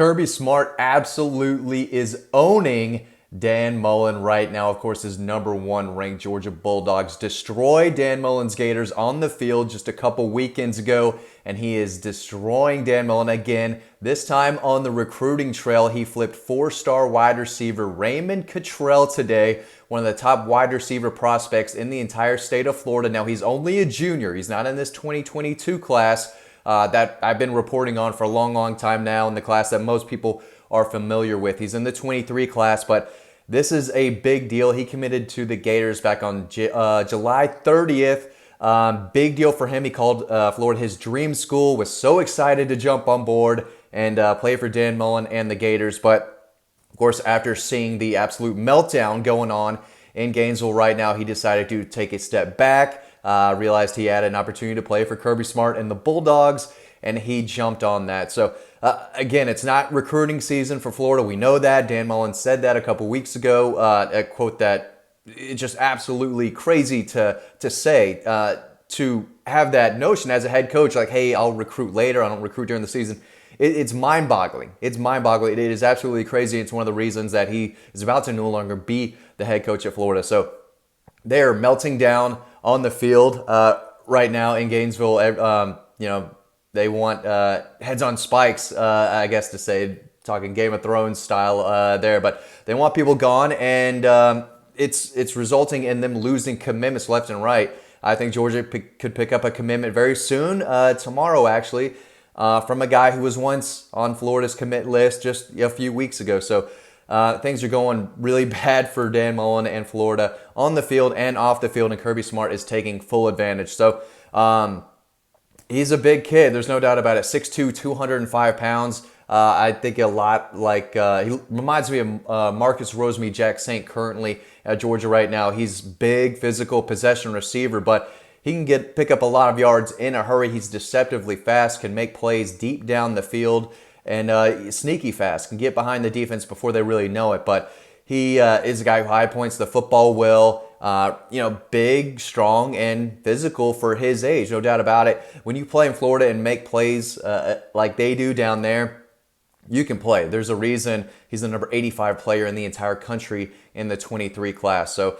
Kirby Smart absolutely is owning Dan Mullen right now. Of course, his number one ranked Georgia Bulldogs destroyed Dan Mullen's Gators on the field just a couple weekends ago, and he is destroying Dan Mullen again. This time on the recruiting trail, he flipped four-star wide receiver Raymond Cattrell today, one of the top wide receiver prospects in the entire state of Florida. Now, he's only a junior. He's not in this 2022 class that I've been reporting on for a long time now, in the class that most people are familiar with. He's in the 23 class, but this is a big deal. He committed to the Gators back on July 30th. Big deal for him. He called Florida his dream school, was so excited to jump on board and play for Dan Mullen and the Gators. But, of course, after seeing the absolute meltdown going on in Gainesville right now, he decided to take a step back, realized he had an opportunity to play for Kirby Smart and the Bulldogs, and he jumped on that. So, again, it's not recruiting season for Florida. We know that. Dan Mullen said that a couple weeks ago, a quote that it's just absolutely crazy to say, to have that notion as a head coach, like, hey, I'll recruit later. I don't recruit during the season. It's mind-boggling. It's mind-boggling. It is absolutely crazy. It's one of the reasons that he is about to no longer be the head coach at Florida. So they're melting down on the field right now in Gainesville. They want heads on spikes, I guess to say, talking Game of Thrones style there. But they want people gone, and it's resulting in them losing commitments left and right. I think Georgia could pick up a commitment very soon, tomorrow actually, from a guy who was once on Florida's commit list just a few weeks ago. So things are going really bad for Dan Mullen and Florida on the field and off the field, and Kirby Smart is taking full advantage. So he's a big kid. There's no doubt about it. 6'2", 205 pounds. I think a lot like, he reminds me of Marcus Rosemy-Jack Saint currently at Georgia right now. He's big, physical, possession receiver, but he can pick up a lot of yards in a hurry. He's deceptively fast, can make plays deep down the field, and sneaky fast, can get behind the defense before they really know it. But he is a guy who high points the football well. Big, strong, and physical for his age, no doubt about it. When you play in Florida and make plays like they do down there, you can play. There's a reason he's the number 85 player in the entire country in the 23 class. So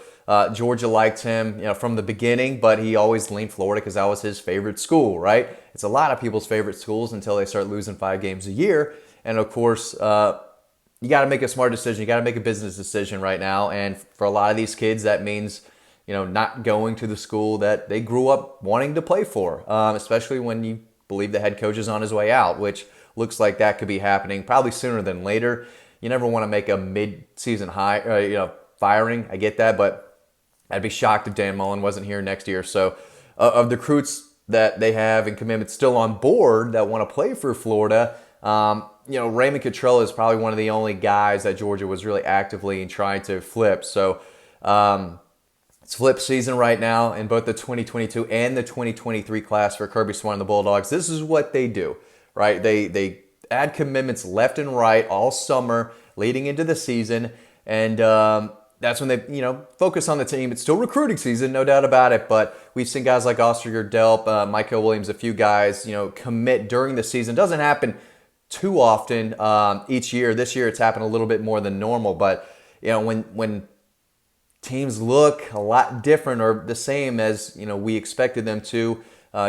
Georgia liked him, from the beginning, but he always leaned Florida because that was his favorite school, right? It's a lot of people's favorite schools until they start losing 5 games a year. And of course, you got to make a smart decision. You got to make a business decision right now. And for a lot of these kids, that means, not going to the school that they grew up wanting to play for, especially when you believe the head coach is on his way out, which looks like that could be happening probably sooner than later. You never want to make a mid-season firing. I get that, but I'd be shocked if Dan Mullen wasn't here next year. So of the recruits that they have and commitments still on board that want to play for Florida, Raymond Cattrell is probably one of the only guys that Georgia was really actively trying to flip. So it's flip season right now in both the 2022 and the 2023 class for Kirby Smart and the Bulldogs. This is what they do, right? They add commitments left and right all summer leading into the season, and that's when they focus on the team. It's still recruiting season, no doubt about it, but we've seen guys like Ostriger Delp, Michael Williams, a few guys commit during the season. Doesn't happen too often each year. This year it's happened a little bit more than normal, but when teams look a lot different or the same as we expected them to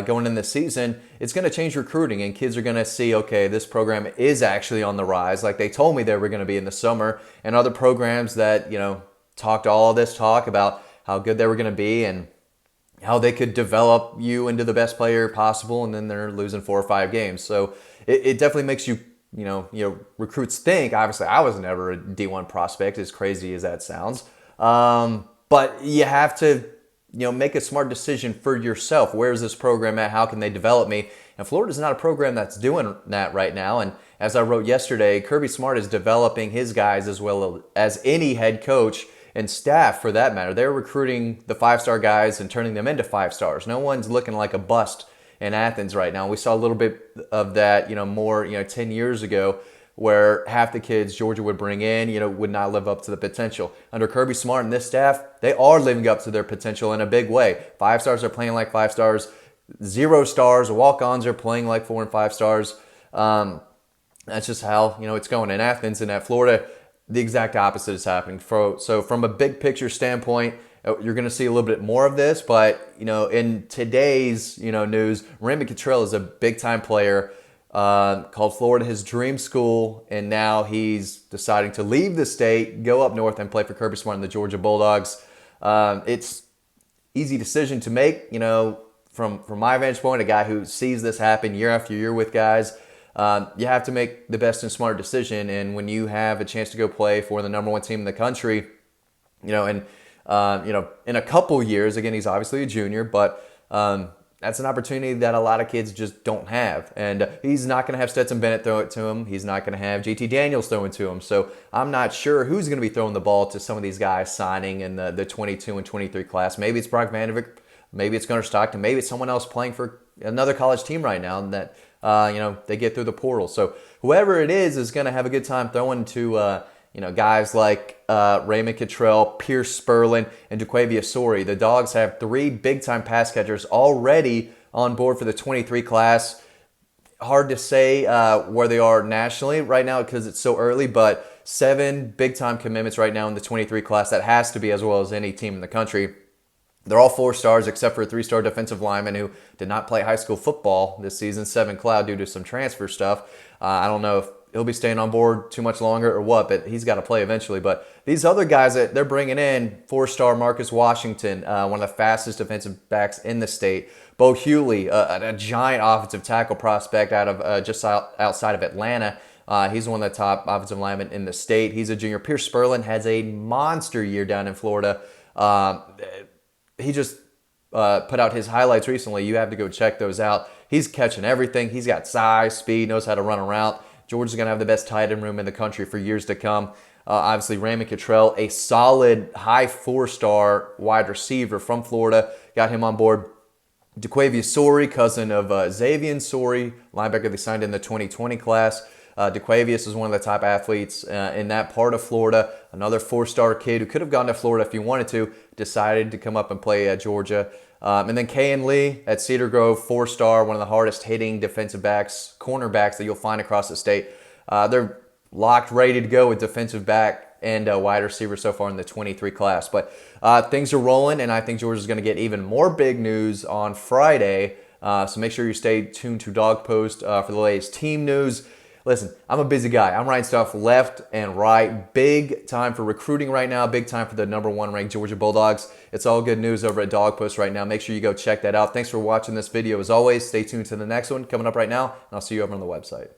going in the season, it's going to change recruiting, and kids are going to see, okay, this program is actually on the rise, like they told me they were going to be in the summer, and other programs that talked all this talk about how good they were going to be and how they could develop you into the best player possible, and then they're losing 4 or 5 games. So it definitely makes you, recruits think. Obviously, I was never a D1 prospect, as crazy as that sounds. But you have to, make a smart decision for yourself. Where's this program at? How can they develop me? And Florida's not a program that's doing that right now. And as I wrote yesterday, Kirby Smart is developing his guys as well as any head coach and staff for that matter. They're recruiting the 5-star guys and turning them into 5 stars. No one's looking like a bust in Athens right now. We saw a little bit of that, more, 10 years ago, where half the kids Georgia would bring in, would not live up to the potential. Under Kirby Smart and this staff, they are living up to their potential in a big way. 5 stars are playing like 5 stars. 0 stars, walk-ons are playing like 4 and 5 stars. That's just how, it's going in Athens. And at Florida, the exact opposite is happening. So from a big picture standpoint, you're going to see a little bit more of this. But, in today's, news, Raymond Cattrell is a big time player, called Florida his dream school. And now he's deciding to leave the state, go up north and play for Kirby Smart and the Georgia Bulldogs. It's easy decision to make, from my vantage point, a guy who sees this happen year after year with guys. You have to make the best and smart decision. And when you have a chance to go play for the number one team in the country, and in a couple years, again, he's obviously a junior, but that's an opportunity that a lot of kids just don't have. And he's not going to have Stetson Bennett throw it to him. He's not going to have JT Daniels throw it to him. So I'm not sure who's going to be throwing the ball to some of these guys signing in the 22 and 23 class. Maybe it's Brock Vandervik. Maybe it's Gunnar Stockton. Maybe it's someone else playing for another college team right now that they get through the portal. So whoever it is going to have a good time throwing to guys like Raymond Cattrell, Pierce Spurlin, and DeQuavia Sori. The Dogs have 3 big-time pass catchers already on board for the 23 class. Hard to say where they are nationally right now because it's so early, but 7 big-time commitments right now in the 23 class. That has to be as well as any team in the country. They're all 4 stars except for a 3-star defensive lineman who did not play high school football this season, Seven Cloud, due to some transfer stuff. I don't know if he'll be staying on board too much longer or what, but he's got to play eventually. But these other guys that they're bringing in, 4-star Marcus Washington, one of the fastest defensive backs in the state. Bo Hewley, a giant offensive tackle prospect out of just outside of Atlanta. He's one of the top offensive linemen in the state. He's a junior. Pierce Spurlin has a monster year down in Florida. He just put out his highlights recently. You have to go check those out. He's catching everything. He's got size, speed, knows how to run a route. Georgia's going to have the best tight end room in the country for years to come. Obviously, Raymond Cattrell, a solid high 4-star wide receiver from Florida. Got him on board. DeQuavia Sori, cousin of Xavier Sori, linebacker they signed in the 2020 class. DeQuavius is one of the top athletes in that part of Florida. Another 4-star kid who could have gone to Florida if he wanted to, decided to come up and play at Georgia. And then Kayan Lee at Cedar Grove, 4-star, one of the hardest hitting defensive backs, cornerbacks that you'll find across the state. They're locked, ready to go with defensive back and wide receiver so far in the 23 class. But things are rolling, and I think Georgia's going to get even more big news on Friday. So make sure you stay tuned to Dog Post for the latest team news. Listen, I'm a busy guy. I'm writing stuff left and right. Big time for recruiting right now. Big time for the number 1 ranked Georgia Bulldogs. It's all good news over at Dog Post right now. Make sure you go check that out. Thanks for watching this video. As always, stay tuned to the next one coming up right now, and I'll see you over on the website.